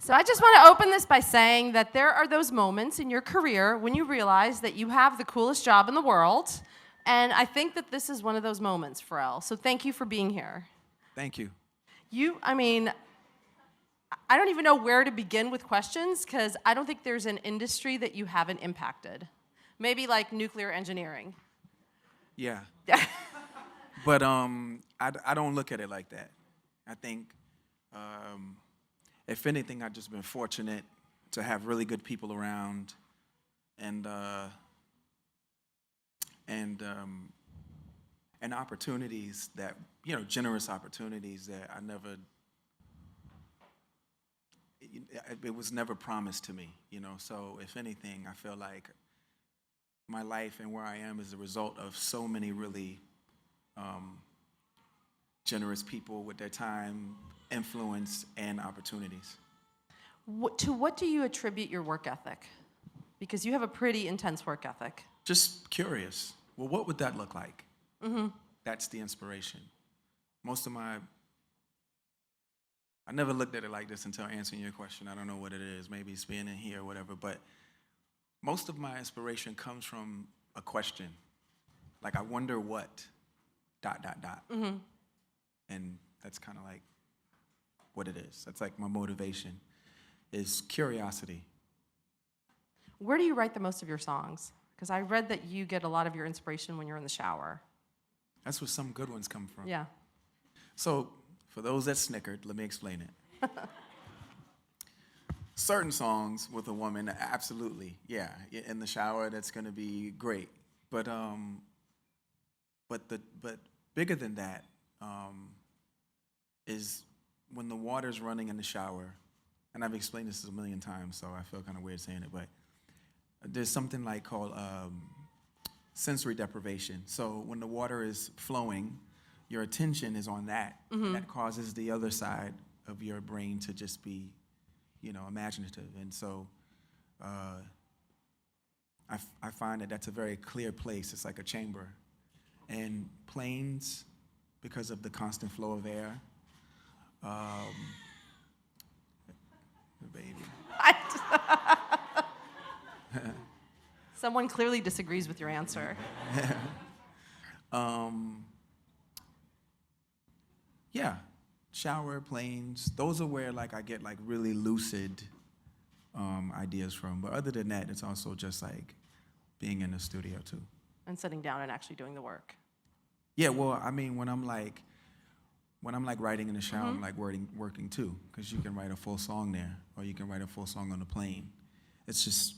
So I just want to open this by saying that there are those moments in your career when you realize that you have the coolest job in the world, and I think that this is one of those moments, Pharrell. So thank you for being here. Thank you. I don't even know where to begin with questions because I don't think there's an industry that you haven't impacted. Maybe like nuclear engineering. Yeah. Yeah. But I don't look at it like that. I think, if anything, I've just been fortunate to have really good people around, and opportunities that, generous opportunities that I never. It was never promised to me, So if anything, I feel like my life and where I am is a result of so many really generous people with their time, influence, and opportunities. To what do you attribute your work ethic? Because you have a pretty intense work ethic. Just curious. Well, what would that look like? Mm-hmm. That's the inspiration. I never looked at it like this until answering your question. I don't know what it is. Maybe it's being in here or whatever. But most of my inspiration comes from a question. Like, I wonder what, ... Mm-hmm. And that's kind of like what it is. That's like my motivation, is curiosity. Where do you write the most of your songs? Because I read that you get a lot of your inspiration when you're in the shower. That's where some good ones come from. Yeah. So, for those that snickered, let me explain it. Certain songs with a woman, absolutely, yeah. In the shower, that's going to be great. But bigger than that is when the water's running in the shower, and I've explained this a million times, so I feel kind of weird saying it, but there's something called sensory deprivation. So when the water is flowing, your attention is on that. Mm-hmm. And that causes the other side of your brain to just be, imaginative. And so I find that that's a very clear place. It's like a chamber. And planes, because of the constant flow of air, baby. Someone clearly disagrees with your answer. Yeah, shower, planes, those are where I get really lucid ideas from. But other than that, it's also just being in the studio too. And sitting down and actually doing the work. Yeah, well, I mean, when I'm writing in the shower, mm-hmm. I'm working too, because you can write a full song there, or you can write a full song on the plane. It's just,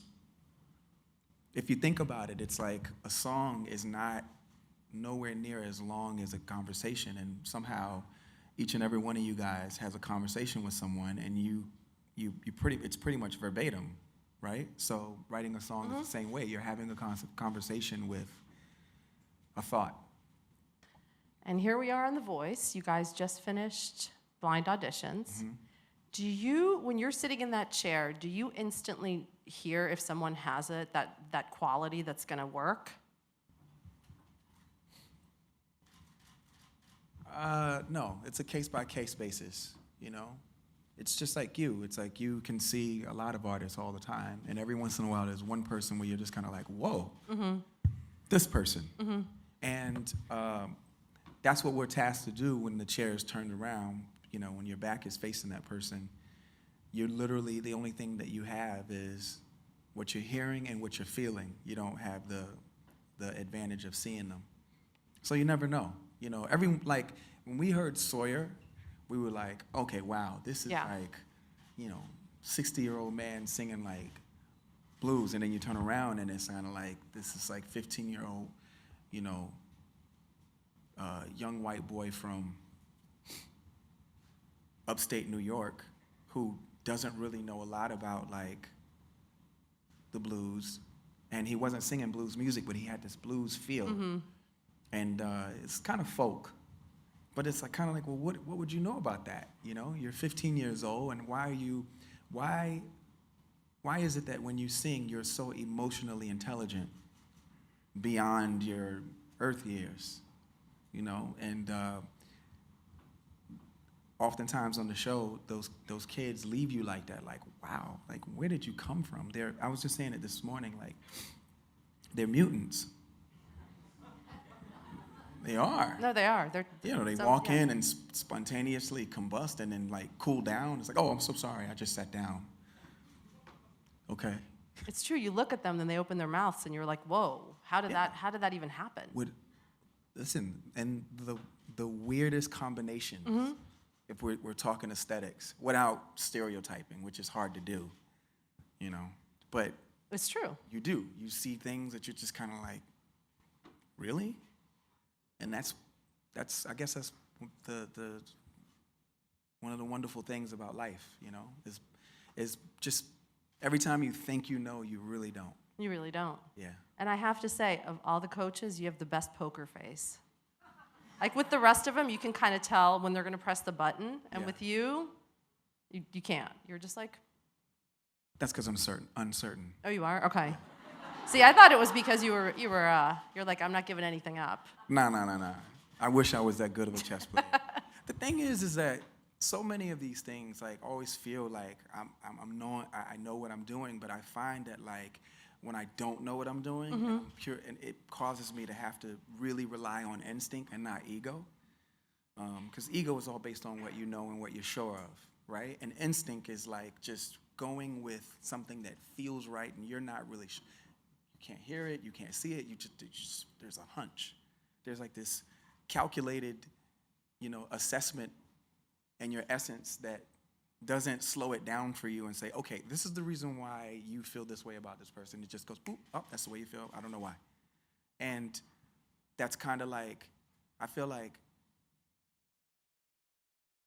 if you think about it, it's like a song is not nowhere near as long as a conversation, and somehow each and every one of you guys has a conversation with someone, and it's pretty much verbatim, right? So writing a song mm-hmm. is the same way. You're having a conversation with a thought. And here we are on The Voice. You guys just finished blind auditions. Mm-hmm. When you're sitting in that chair, do you instantly hear if someone has that quality that's going to work? No, it's a case-by-case basis, It's just like you. It's like you can see a lot of artists all the time, and every once in a while there's one person where you're just kind of like, whoa, mm-hmm. this person. Mm-hmm. And that's what we're tasked to do when the chair is turned around. When your back is facing that person, you're literally, the only thing that you have is what you're hearing and what you're feeling. You don't have the advantage of seeing them. So you never know. When we heard Sawyer, we were like, okay, wow, this is 60-year-old man singing blues, and then you turn around and it sounded like this is 15-year-old, young white boy from upstate New York who doesn't really know a lot about the blues, and he wasn't singing blues music, but he had this blues feel. Mm-hmm. And it's kind of folk, but it's well, what would you know about that? You're 15 years old, and why is it that when you sing, you're so emotionally intelligent beyond your earth years? And oftentimes on the show, those kids leave you like that, like, wow, like, where did you come from? I was just saying it this morning, like, they're mutants. They are. No, they are. They're, They walk in and spontaneously combust and then, like, cool down. It's like, oh, I'm so sorry, I just sat down. Okay. It's true. You look at them, then they open their mouths, and you're like, whoa, how did that even happen? Listen, and the weirdest combination, if we're talking aesthetics, without stereotyping, which is hard to do, but It's true. you do. You see things that you're just kind of like, really? And that's I guess that's the one of the wonderful things about life, is just every time you think you know, you really don't. You really don't. Yeah. And I have to say, of all the coaches, you have the best poker face. Like with the rest of them, you can kind of tell when they're going to press the button, and with you can't. You're just like. That's because I'm uncertain. Oh, you are? Okay. See, I thought it was because you're like, I'm not giving anything up. No. I wish I was that good of a chess player. The thing is that so many of these things, like, always feel like I know what I'm doing, but I find that, like, when I don't know what I'm doing, and it causes me to have to really rely on instinct and not ego. Because ego is all based on what you know and what you're sure of, right? And instinct is like just going with something that feels right, and you're not really you can't hear it, you can't see it, there's a hunch. There's like this calculated, assessment in your essence that doesn't slow it down for you and say, okay, this is the reason why you feel this way about this person. It just goes, boop, oh, that's the way you feel. I don't know why. And that's kind of like, I feel like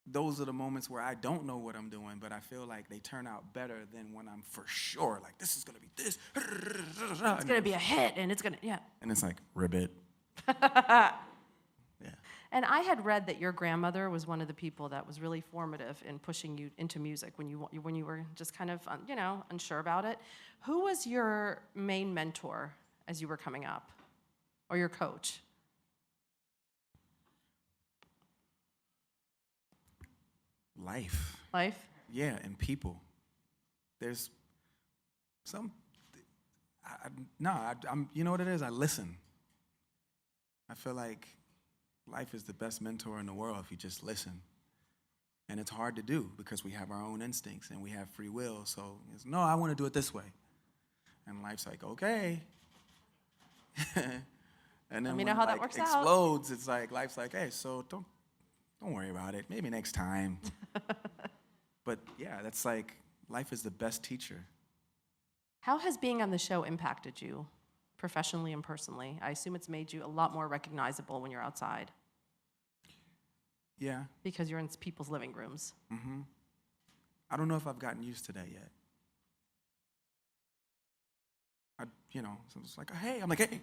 those are the moments where I don't know what I'm doing, but I feel like they turn out better than when I'm for sure, like, this is going to be this. It's going to be a hit, and it's going to, yeah. And it's like, ribbit. Yeah. And I had read that your grandmother was one of the people that was really formative in pushing you into music when you were just kind of, unsure about it. Who was your main mentor as you were coming up, or your coach? Life. Life? Yeah, and people. There's some. I'm. You know what it is? I listen. I feel like life is the best mentor in the world if you just listen. And it's hard to do because we have our own instincts and we have free will. So it's, no, I want to do it this way. And life's like, okay. And then Let me when know how it, that works out. explodes, it's like, life's like, hey, so don't worry about it. Maybe next time. But yeah, that's like, life is the best teacher. How has being on the show impacted you, professionally and personally? I assume it's made you a lot more recognizable when you're outside. Yeah. Because you're in people's living rooms. Mm-hmm. I don't know if I've gotten used to that yet. So it's like, hey, I'm like, hey.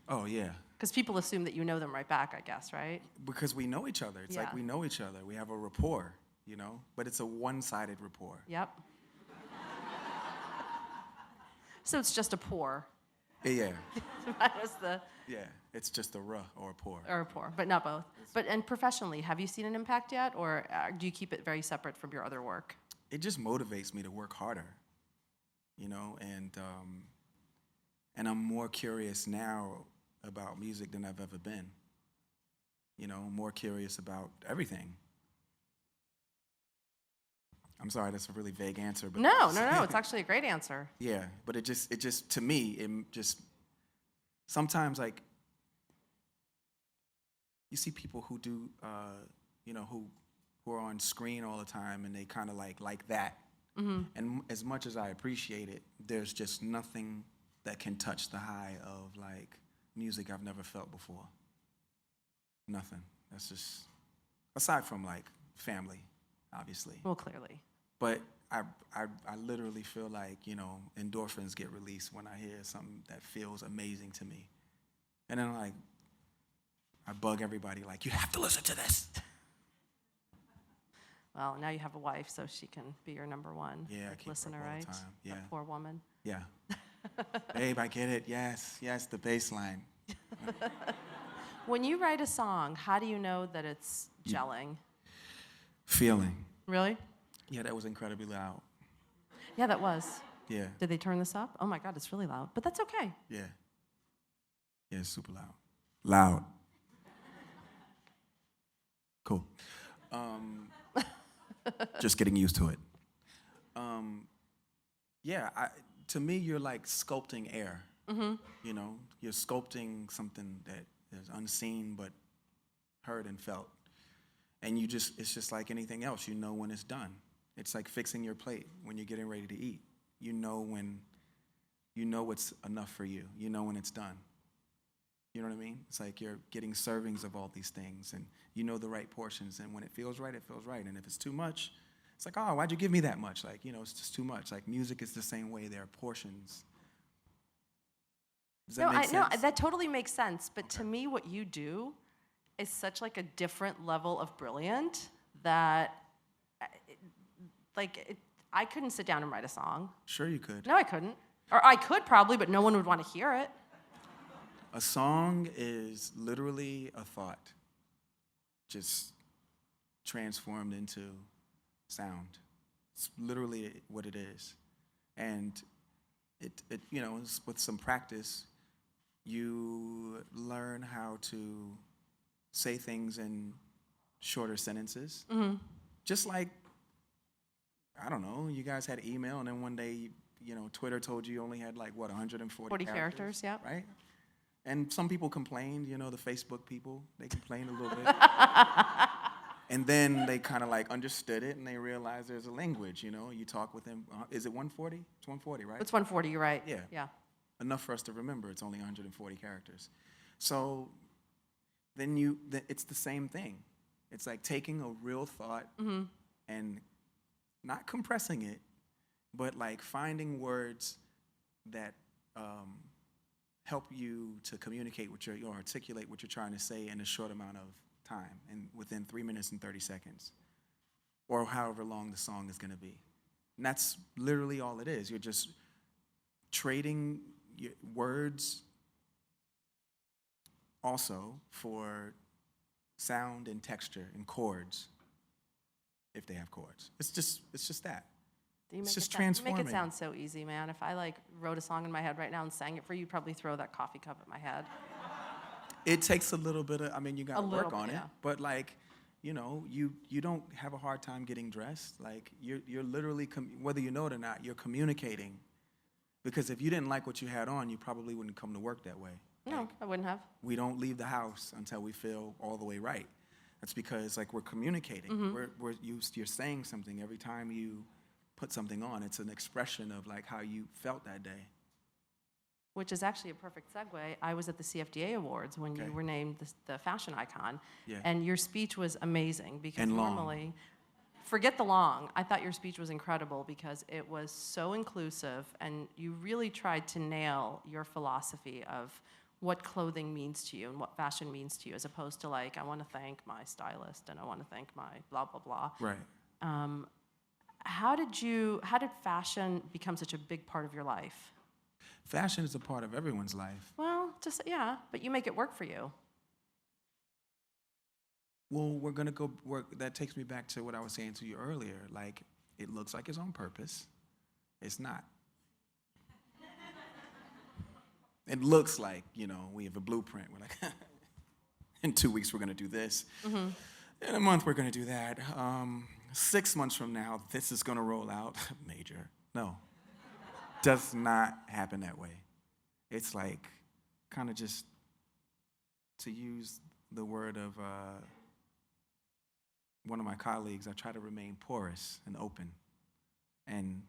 Oh, yeah. Because people assume that you know them right back, I guess, right? Because we know each other. It's like we know each other. We have a rapport, but it's a one-sided rapport. Yep. So it's just a pour. Yeah. Minus the... Yeah, it's just a ruh or a pour. Or a pour, but not both. And professionally, have you seen an impact yet, or do you keep it very separate from your other work? It just motivates me to work harder, and I'm more curious now about music than I've ever been. More curious about everything. I'm sorry, that's a really vague answer. But No, it's actually a great answer. Yeah, but it just to me, it just sometimes, like, you see people who do, who are on screen all the time, and they kind of like that. Mm-hmm. And as much as I appreciate it, there's just nothing that can touch the high of, like, music I've never felt before. Nothing. That's just, aside from, like, family, obviously. Well, clearly. But I literally feel like, endorphins get released when I hear something that feels amazing to me. And then, like, I bug everybody, like, you have to listen to this. Well, now you have a wife, so she can be your number one listener, her all right? the time. Yeah. That poor woman. Yeah. Babe, I get it. Yes, the bass line. When you write a song, how do you know that it's gelling? Feeling. Really? Yeah, that was incredibly loud. Yeah, that was. Yeah. Did they turn this up? Oh my God, it's really loud. But that's okay. Yeah. Yeah, it's super loud. Loud. Cool. Just getting used to it. Yeah, to me, you're like sculpting air. Mm-hmm. You know, you're sculpting something that is unseen but heard and felt. And it's just like anything else. You know when it's done. It's like fixing your plate when you're getting ready to eat. You know what's enough for you. You know when it's done. You know what I mean? It's like you're getting servings of all these things, and you know the right portions. And when it feels right, it feels right. And if it's too much, it's like, oh, why'd you give me that much? Like, you know, it's just too much. Like music is the same way. There are portions. Does that make sense? No, that totally makes sense. But to me, what you do is such like a different level of brilliant that, I couldn't sit down and write a song. Sure you could. No, I couldn't. Or I could probably, but no one would want to hear it. A song is literally a thought, just transformed into sound. It's literally what it is. And it you know, with some practice, you learn how to say things in shorter sentences. Mm-hmm. Just like, I don't know, you guys had email, and then one day, you know, Twitter told you only had like, what, 140 40 characters, yeah. Right? And some people complained, you know, the Facebook people, they complained a little bit. And then they kind of like understood it, and they realized there's a language, you know. You talk with them. Is it 140? It's 140, right? It's 140, you're right. Yeah. Yeah. Enough for us to remember it's only 140 characters. So then it's the same thing. It's like taking a real thought Mm-hmm. and not compressing it, but like finding words that help you to communicate or articulate what you're trying to say in a short amount of time, and within 3 minutes and 30 seconds, or however long the song is going to be. And that's literally all it is. You're just trading words also for sound and texture and chords, if they have chords. It's just that. It's just You make transforming. it sound so easy, man. If I wrote a song in my head right now and sang it for you, you'd probably throw that coffee cup at my head. It takes a little bit of, you got to work on it. Yeah. But you know, you don't have a hard time getting dressed. Like you're literally, whether you know it or not, you're communicating. Because if you didn't like what you had on, you probably wouldn't come to work that way. No, I wouldn't have. We don't leave the house until we feel all the way right. That's because we're communicating. Mm-hmm. You're saying something every time you put something on. It's an expression of how you felt that day. Which is actually a perfect segue. I was at the CFDA Awards when you were named the fashion icon. Yeah. And your speech was amazing because And long. normally, forget the long, I thought your speech was incredible because it was so inclusive and you really tried to nail your philosophy of what clothing means to you and what fashion means to you, as opposed to I want to thank my stylist and I want to thank my blah, blah, blah. Right. How did fashion become such a big part of your life? Fashion is a part of everyone's life. Well, but you make it work for you. Well, we're going to go work. That takes me back to what I was saying to you earlier. It looks like it's on purpose. It's not. It looks like, we have a blueprint. We're like, in 2 weeks, we're going to do this. Mm-hmm. In a month, we're going to do that. 6 months from now, this is going to roll out. Major. No. Does not happen that way. It's kind of just, to use the word of one of my colleagues, I try to remain porous and open. And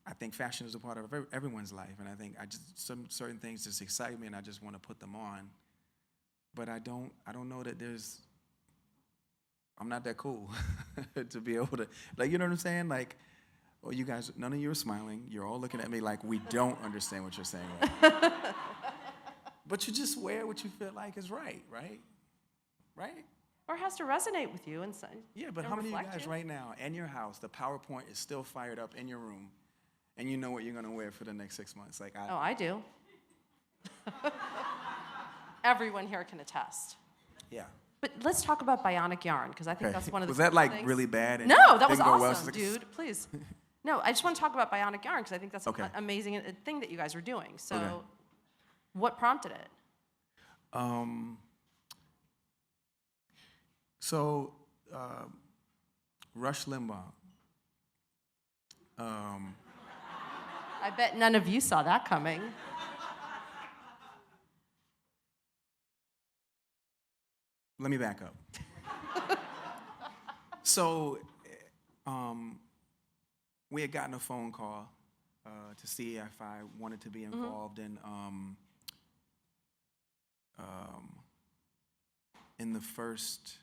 I think fashion is a part of everyone's life, and I think some certain things just excite me, and I just want to put them on. But I don't know that I'm not that cool to be able to, you know what I'm saying? Oh, you guys, none of you are smiling. You're all looking at me like we don't understand what you're saying. Right? But you just wear what you feel like is right? Right? Or it has to resonate with you. Yeah, but how many of you guys right now in your house, the PowerPoint is still fired up in your room, and you know what you're gonna wear for the next 6 months. Like Oh, I do. Everyone here can attest. yeah. But let's talk about bionic yarn, because I think Okay. that's one of the Was that like things. really bad? And No, that was didn't go well? awesome, dude. Please. No, I just want to talk about bionic yarn because I think that's Okay. an amazing thing that you guys are doing. So, Okay. what prompted it? So, Rush Limbaugh. I bet none of you saw that coming. Let me back up. So, we had gotten a phone call to see if I wanted to be involved in the first.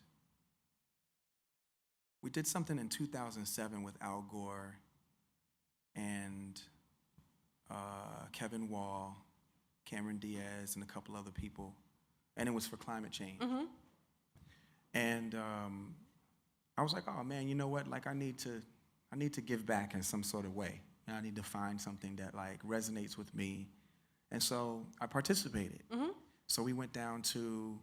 We did something in 2007 with Al Gore and Kevin Wall, Cameron Diaz, and a couple other people, and it was for climate change. And I was like, oh man, you know what? Like I need to give back in some sort of way. And I need to find something that like resonates with me. And so I participated. So we went down to,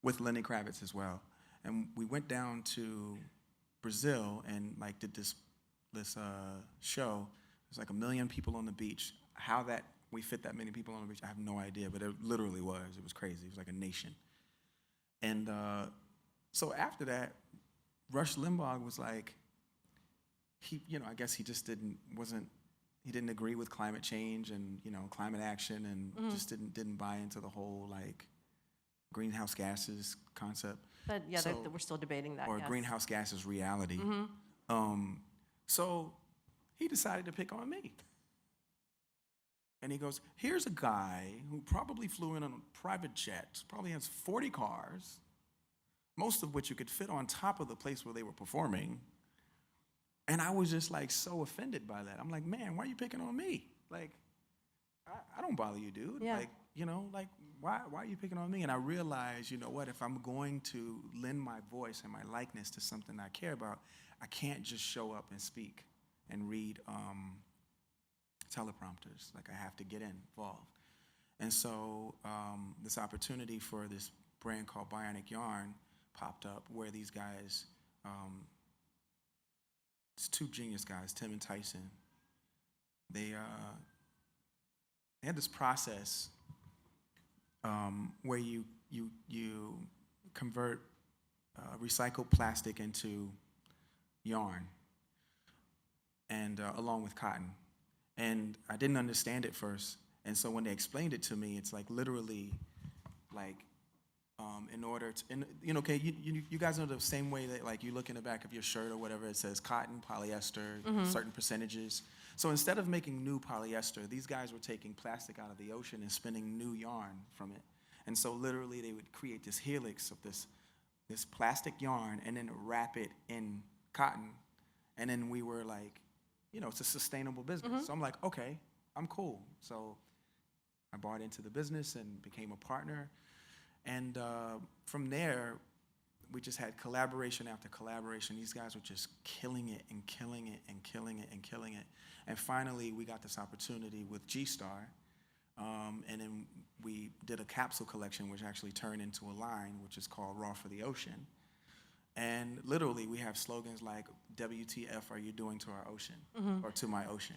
with Lenny Kravitz as well. And we went down to Brazil and like did this show. There's like 1 million people on the beach. How that we fit that many people on the beach, I have no idea, but it literally was. It was crazy. It was like a nation. And so after that, Rush Limbaugh was like, I guess he just didn't agree with climate change and, climate action and just didn't buy into the whole like greenhouse gases concept. But yeah, we're still debating that. Or yes. greenhouse gases reality. So he decided to pick on me. And he goes, here's a guy who probably flew in on a private jet, probably has 40 cars, most of which you could fit on top of the place where they were performing. And I was just like so offended by that. I'm like, man, why are you picking on me? Like, I don't bother you, dude. Yeah. Like, why are you picking on me? And I realized, you know what, if I'm going to lend my voice and my likeness to something I care about, I can't just show up and speak and read teleprompters. Like, I have to get involved. And so this opportunity for this brand called Bionic Yarn popped up where these guys, it's two genius guys, Tim and Tyson. They had this process where you convert recycled plastic into yarn, and along with cotton. And I didn't understand it first, and so when they explained it to me, it's like literally, like, in order to, okay, you guys know the same way that like you look in the back of your shirt or whatever, it says cotton, polyester, certain percentages. So instead of making new polyester, these guys were taking plastic out of the ocean and spinning new yarn from it. And so literally they would create this helix of this plastic yarn and then wrap it in cotton. And then we were like, it's a sustainable business. So I'm like, okay, I'm cool. So I bought into the business and became a partner. And from there, we just had collaboration after collaboration. These guys were just killing it and killing it and killing it and killing it. And finally, we got this opportunity with G-Star. And then we did a capsule collection, which actually turned into a line, which is called Raw for the Ocean. And literally, we have slogans like, WTF are you doing to our ocean, or to my ocean?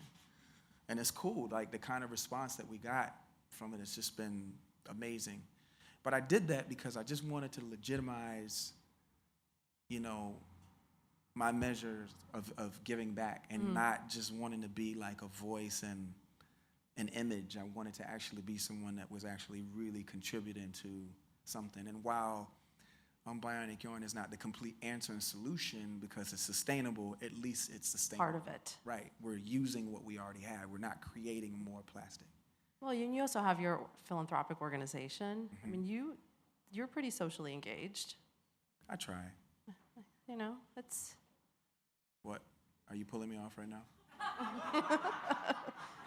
And it's cool. Like, the kind of response that we got from it has just been amazing. But I did that because I just wanted to legitimize, my measures of giving back and not just wanting to be like a voice and an image. I wanted to actually be someone that was actually really contributing to something. And while Bionic Yarn is not the complete answer and solution because it's sustainable, at least it's sustainable. Part of it. Right. We're using what we already have. We're not creating more plastic. Well, you also have your philanthropic organization. I mean, you're pretty socially engaged. I try. It's... What? Are you pulling me off right now?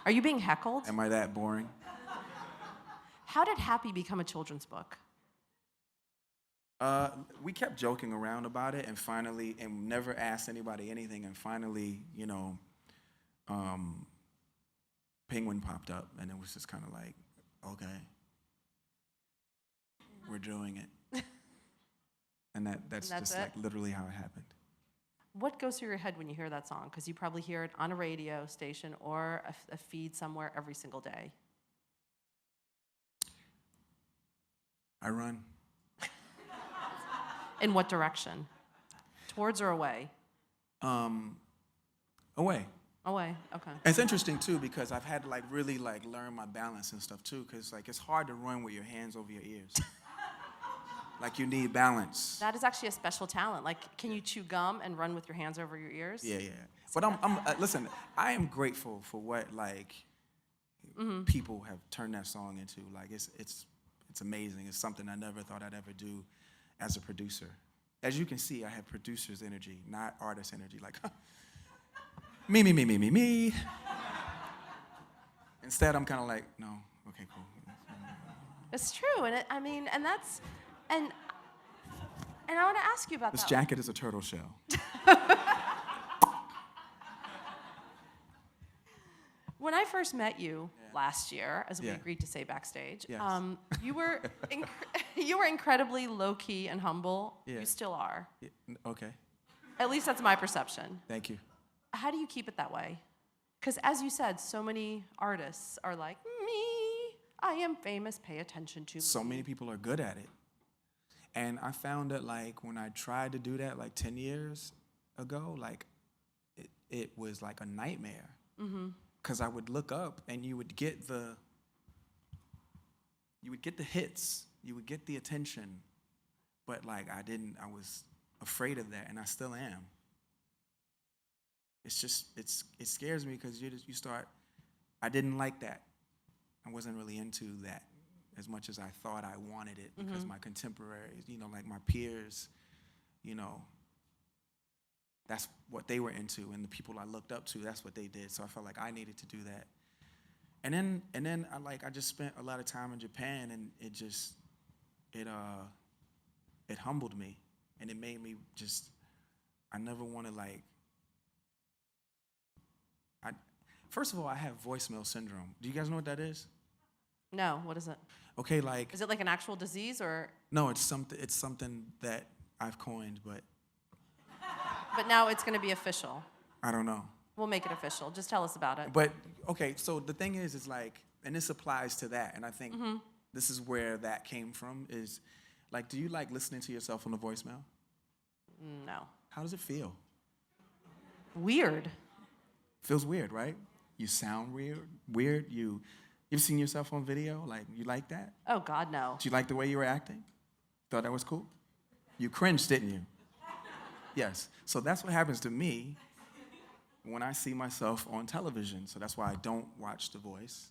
Are you being heckled? Am I that boring? How did Happy become a children's book? We kept joking around about it and finally, and never asked anybody anything, and finally, Penguin popped up, and it was just kind of like, okay, we're doing it. And that's just like literally how it happened. What goes through your head when you hear that song? Because you probably hear it on a radio station or a feed somewhere every single day. I run. In what direction? Towards or away? Away. Away, okay. It's interesting too because I've had to like really like learn my balance and stuff too, because like it's hard to run with your hands over your ears. Like you need balance. That is actually a special talent. Like, can you chew gum and run with your hands over your ears? Yeah. But listen, I am grateful for what like people have turned that song into. Like it's amazing. It's something I never thought I'd ever do as a producer. As you can see, I have producer's energy, not artist energy. Like, me. Instead, I'm kind of like, no, okay, cool. It's true, and and I want to ask you about this that. This jacket is a turtle shell. When I first met you last year, as we agreed to say backstage, Yes. you were you were incredibly low key and humble. Yeah. You still are. Yeah, okay, At least that's my perception. thank you. How do you keep it that way? Because as you said, so many artists are like, me, I am famous, pay attention to me. So many people are good at it. And I found that like when I tried to do that like 10 years ago, like it was like a nightmare. Because I would look up and you would get the hits, you would get the attention, but like I was afraid of that, and I still am. It's just, it scares me because you start, I didn't like that. I wasn't really into that as much as I thought I wanted it because my contemporaries, like my peers, that's what they were into, and the people I looked up to, that's what they did. So I felt like I needed to do that. And then I just spent a lot of time in Japan, and it humbled me, and it made me just, I never want to first of all, I have voicemail syndrome. Do you guys know what that is? No, what is it? Okay, like. Is it like an actual disease or? No, it's something that I've coined, but. But now it's going to be official. I don't know. We'll make it official. Just tell us about it. But, okay, so the thing is like, and this applies to that, and I think this is where that came from, is, like, do you like listening to yourself on the voicemail? No. How does it feel? Weird. Feels weird, right? You sound weird. You've seen yourself on video? Like, you like that? Oh, God, no. Did you like the way you were acting? Thought that was cool? You cringed, didn't you? Yes. So that's what happens to me when I see myself on television. So that's why I don't watch The Voice.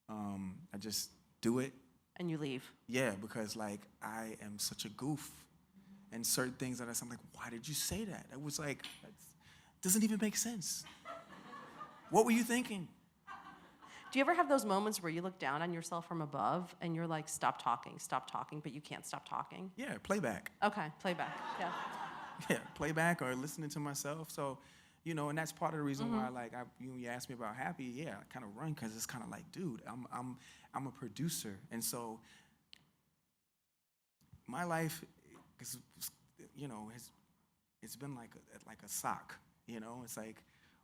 I just do it. And you leave. Yeah, because like I am such a goof. And certain things that I'm like, why did you say that? It was like, it doesn't even make sense. What were you thinking? Do you ever have those moments where you look down on yourself from above and you're like, stop talking, but you can't stop talking? Yeah, playback. Okay, playback, yeah. Yeah, playback or listening to myself. So, and that's part of the reason why, like, you asked me about Happy. Yeah, I kind of run because it's kind of like, dude, I'm a producer, and so my life is, it's been like a sock. It's like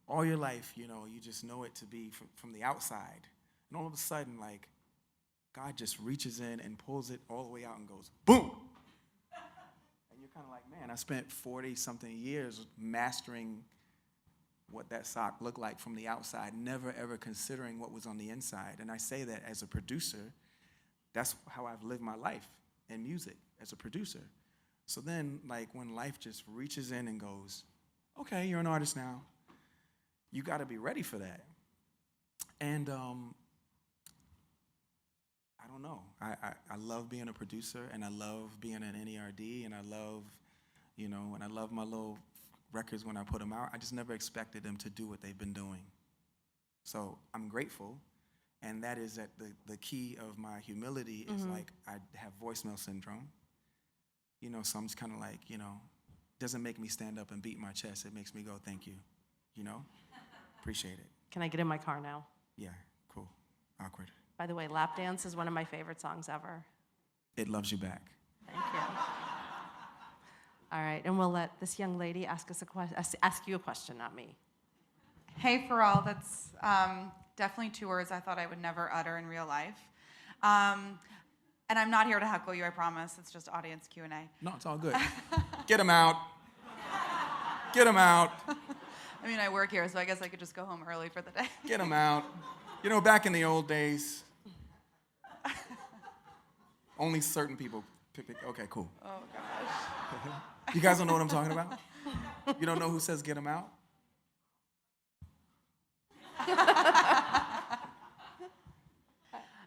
all your life, you just know it to be from the outside, and all of a sudden, like, God just reaches in and pulls it all the way out and goes, boom. Kind of like, man, I spent 40-something years mastering what that sock looked like from the outside, never ever considering what was on the inside. And I say that as a producer, that's how I've lived my life in music, as a producer. So then, like, when life just reaches in and goes, okay, you're an artist now, you got to be ready for that. And I don't know. I love being a producer, and I love being an NERD, and I love, and I love my little records when I put them out. I just never expected them to do what they've been doing. So I'm grateful, and that is that the key of my humility is like I have voicemail syndrome. So I'm just kind of like, doesn't make me stand up and beat my chest. It makes me go, thank you, appreciate it. Can I get in my car now? Yeah, cool. Awkward. By the way, Lap Dance is one of my favorite songs ever. It Loves You Back. Thank you. All right, and we'll let this young lady ask you a question, not me. Hey, Pharrell, that's definitely 2 words I thought I would never utter in real life. And I'm not here to heckle you, I promise. It's just audience Q&A. No, it's all good. Get him out. Get him out. I mean, I work here, so I guess I could just go home early for the day. Get him out. You know, back in the old days, only certain people pick. Okay, cool. Oh, gosh. You guys don't know what I'm talking about? You don't know who says get him out?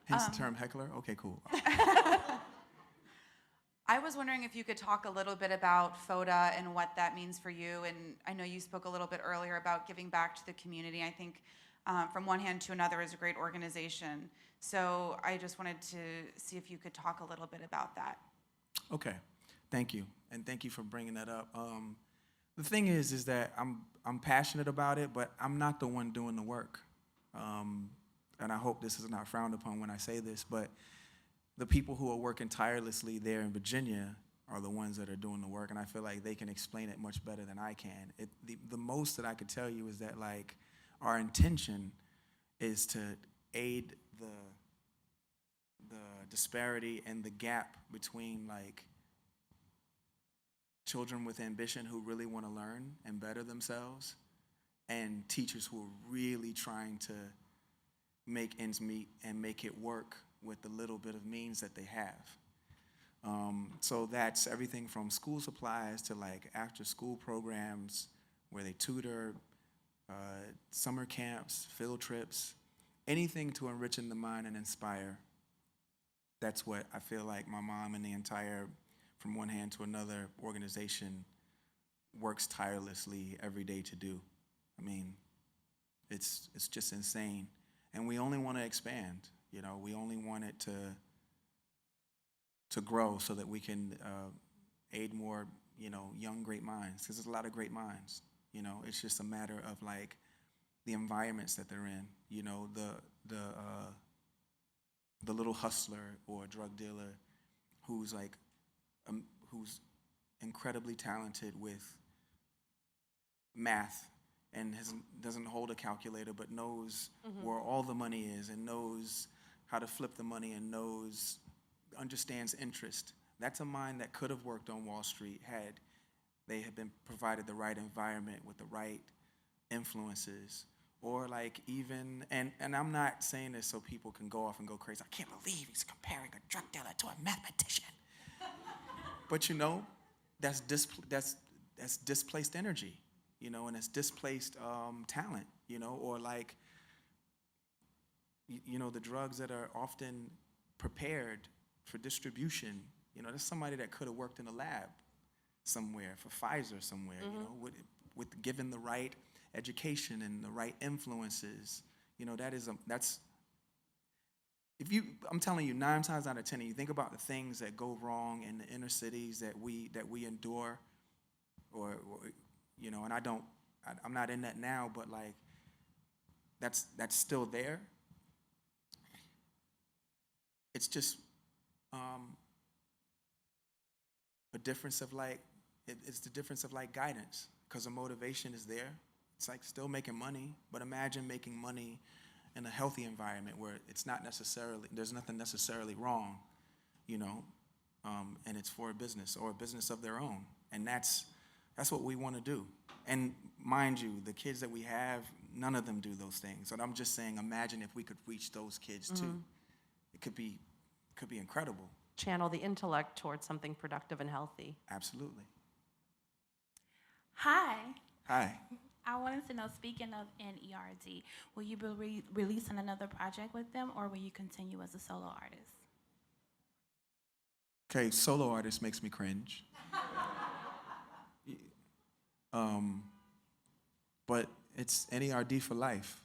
Hence the term heckler? Okay, cool. I was wondering if you could talk a little bit about FODA and what that means for you. And I know you spoke a little bit earlier about giving back to the community. I think From One Hand to Another is a great organization. So I just wanted to see if you could talk a little bit about that. Okay, thank you. And thank you for bringing that up. The thing is that I'm passionate about it, but I'm not the one doing the work. And I hope this is not frowned upon when I say this, but the people who are working tirelessly there in Virginia are the ones that are doing the work, and I feel like they can explain it much better than I can. The most that I could tell you is that, like, our intention is to aid the disparity and the gap between, like, children with ambition who really want to learn and better themselves and teachers who are really trying to make ends meet and make it work with the little bit of means that they have. So that's everything from school supplies to, like, after school programs where they tutor, summer camps, field trips, anything to enrich in the mind and inspire. That's what I feel like my mom and the entire From One Hand to Another organization works tirelessly every day to do. I mean, it's just insane. And we only want to expand, you know, we only want it to grow so that we can aid more, you know, young great minds, because there's a lot of great minds, you know. It's just a matter of, like, the environments that they're in, you know, the little hustler or drug dealer who's, like, who's incredibly talented with math and doesn't hold a calculator but knows where all the money is and knows how to flip the money and understands interest. That's a mind that could have worked on Wall Street had they had been provided the right environment with the right influences. Or, like, even, and I'm not saying this so people can go off and go crazy. I can't believe he's comparing a drug dealer to a mathematician. But, you know, that's displaced energy, you know, and it's displaced talent, you know, or, like, you know, the drugs that are often prepared for distribution, you know, there's somebody that could have worked in a lab somewhere for Pfizer somewhere, you know, with given the right education and the right influences, you know, I'm telling you, 9 times out of 10, you think about the things that go wrong in the inner cities that we endure, or you know, and I'm not in that now, but, like, that's still there. It's just a difference of, like, it's the difference of, like, guidance, because the motivation is there. It's like still making money, but imagine making money in a healthy environment where it's not necessarily, there's nothing necessarily wrong, you know, and it's for a business or a business of their own. And that's what we want to do. And mind you, the kids that we have, none of them do those things. So I'm just saying, imagine if we could reach those kids too. It could be incredible. Channel the intellect towards something productive and healthy. Absolutely. Hi. Hi. I wanted to know, speaking of NERD, will you be releasing another project with them, or will you continue as a solo artist? Okay, solo artist makes me cringe. But it's NERD for life.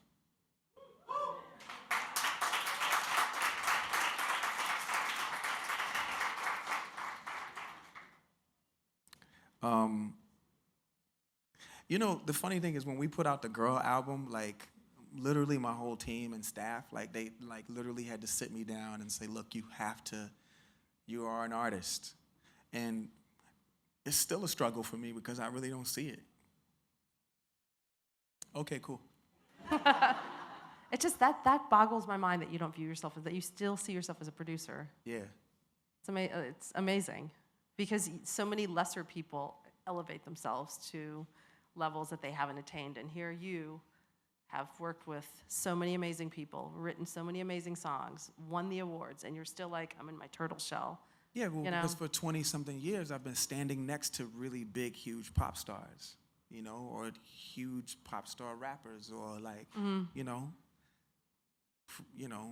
You know, the funny thing is when we put out the Girl album, like literally my whole team and staff, like they like literally had to sit me down and say, look, you are an artist. And it's still a struggle for me because I really don't see it. Okay, cool. It just, that boggles my mind that you don't view yourself as, that you still see yourself as a producer. Yeah. It's amazing because so many lesser people elevate themselves to levels that they haven't attained. And here you have worked with so many amazing people, written so many amazing songs, won the awards, and you're still like, I'm in my turtle shell. Yeah, well, you know? because for 20-something years, I've been standing next to really big, huge pop stars, you know, or huge pop star rappers, or like, you know,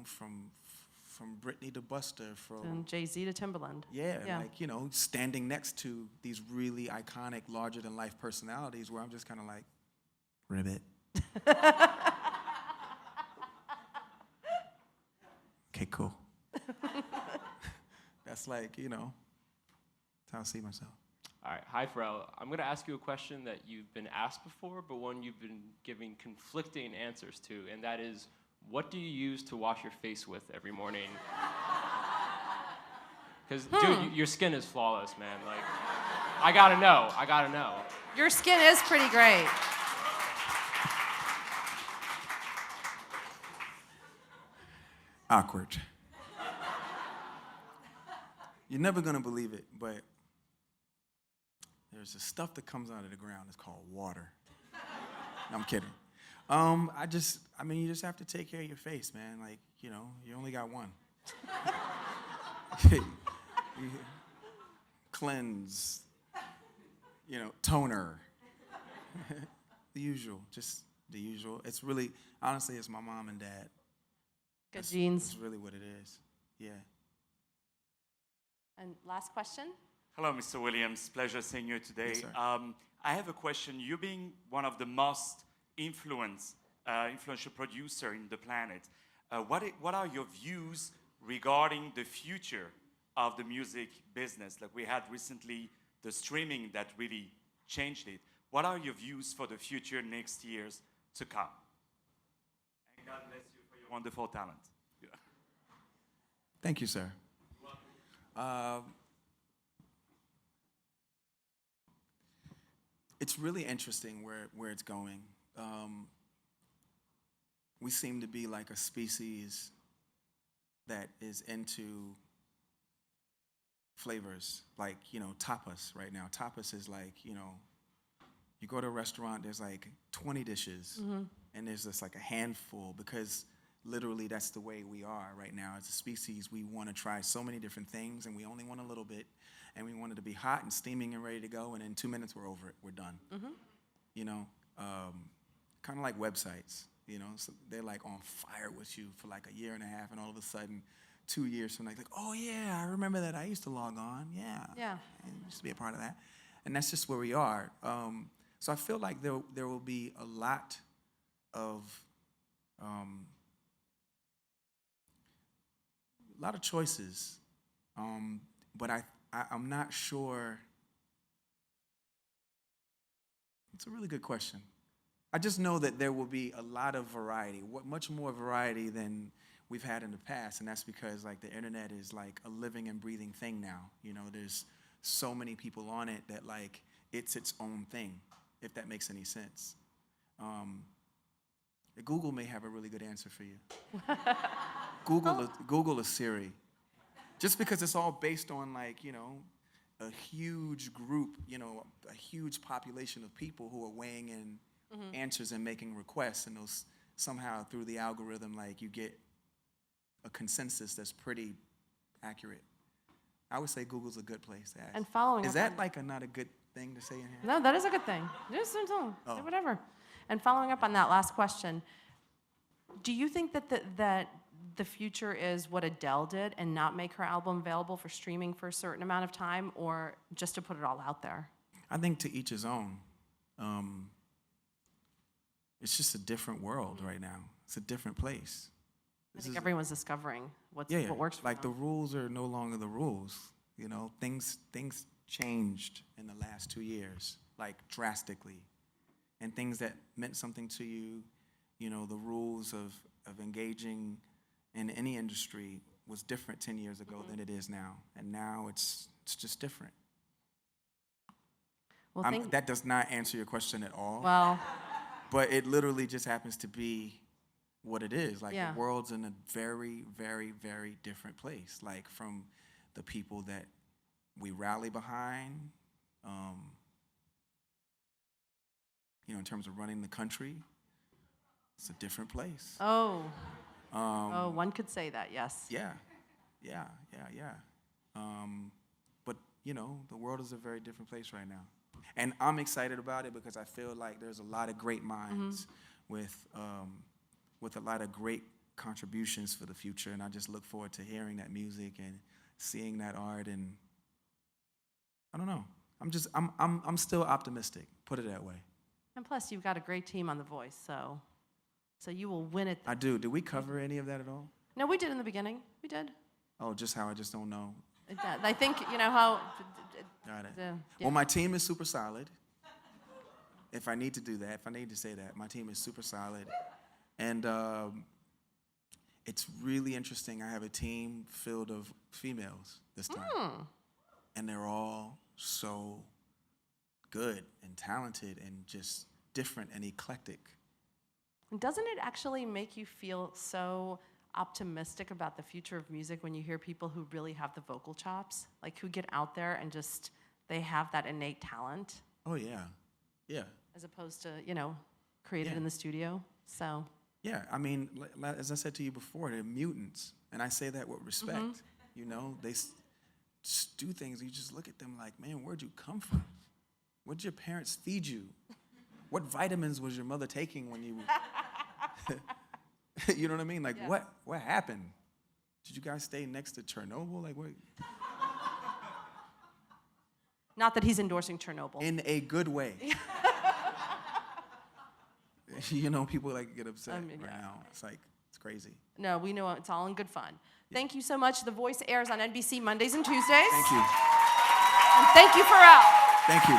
from Britney to Buster, from And Jay-Z to Timbaland. yeah, like, you know, standing next to these really iconic, larger-than-life personalities where I'm just kind of like, ribbit. Okay, cool. That's like, you know, that's how I see myself. All right, hi Pharrell. I'm going to ask you a question that you've been asked before, but one you've been giving conflicting answers to, and that is, what do you use to wash your face with every morning? Because, dude, your skin is flawless, man. Like, I gotta know. Your skin is pretty great. Awkward. You're never gonna believe it, but there's this stuff that comes out of the ground. It's called water. No, I'm kidding. You just have to take care of your face, man. Like, you know, you only got one. Cleanse, you know, toner. The usual, just the usual. It's really, honestly, it's my mom and dad. Good genes. That's really what it is. Yeah. And last question. Hello, Mr. Williams. Pleasure seeing you today. Yes, sir. I have a question. You being one of the most influential producer in the planet, what are your views regarding the future of the music business? Like we had recently the streaming that really changed it. What are your views for the future next years to come? And God bless you for your wonderful talent. Yeah. Thank you, sir. It's really interesting where it's going. We seem to be like a species that is into flavors, like, you know, tapas right now. Tapas is like, you know, you go to a restaurant, there's like 20 dishes, and there's just like a handful, because literally that's the way we are right now. As a species, we want to try so many different things, and we only want a little bit, and we want it to be hot and steaming and ready to go, and in 2 minutes we're over it, we're done. You know, kind of like websites, you know, so they're like on fire with you for like a year and a half, and all of a sudden, 2 years from like, oh yeah, I remember that, I used to log on, yeah. I used to be a part of that. And that's just where we are. So I feel like there will be a lot of choices, but I'm not sure. It's a really good question. I just know that there will be a lot of variety, much more variety than we've had in the past, and that's because like the internet is like a living and breathing thing now. You know, there's so many people on it that like it's its own thing, if that makes any sense. Google may have a really good answer for you. Google a Siri. Just because it's all based on like, you know, a huge group, you know, a huge population of people who are weighing in answers and making requests, and those somehow through the algorithm, like you get a consensus that's pretty accurate. I would say Google's a good place to ask. And following Is up that on- like not a good thing to say in here? No, that is a good thing. Just do whatever. And following up on that last question, do you think that the future is what Adele did and not make her album available for streaming for a certain amount of time, or just to put it all out there? I think to each his own. It's just a different world right now. It's a different place. I think everyone's discovering what works for like them. the rules are no longer the rules. You know, things changed in the last 2 years, like drastically. And things that meant something to you, you know, the rules of engaging in any industry was different 10 years ago than it is now. And now it's just different. Well, That does not answer your question at all. well, But it literally just happens to be what it is. Like, Yeah. the world's in a very, very, very different place. Like, from the people that we rally behind, you know, in terms of running the country, it's a different place. one could say that, yes. Yeah. But, you know, the world is a very different place right now. And I'm excited about it because I feel like there's a lot of great minds with a lot of great contributions for the future. And I just look forward to hearing that music and seeing that art. And I don't know. I'm still optimistic, put it that way. And plus, you've got a great team on The Voice, so you will win it. I do. Did we cover any of that at all? No, we did in the beginning. We did. Oh, just how I just don't know. I think, you know, how... Got it. Yeah. Well, my team is super solid. If I need to do that, if I need to say that, my team is super solid. And it's really interesting. I have a team filled of females this time. And they're all so good and talented and just different and eclectic. Doesn't it actually make you feel so optimistic about the future of music when you hear people who really have the vocal chops, like who get out there and just, they have that innate talent? Oh, yeah. Yeah. As opposed to, you know, created in the studio, so. Yeah, I mean, as I said to you before, they're mutants. And I say that with respect. You know, they just do things, you just look at them like, man, where'd you come from? What'd your parents feed you? What vitamins was your mother taking when you... You know what I mean? Like, what happened? Did you guys stay next to Chernobyl? Like, what? Not that he's endorsing Chernobyl. In a good way. You know, people like get upset right now. It's like, it's crazy. No, we know it's all in good fun. Thank you so much. The Voice airs on NBC Mondays and Tuesdays. Thank you. And thank you, Pharrell. Thank you.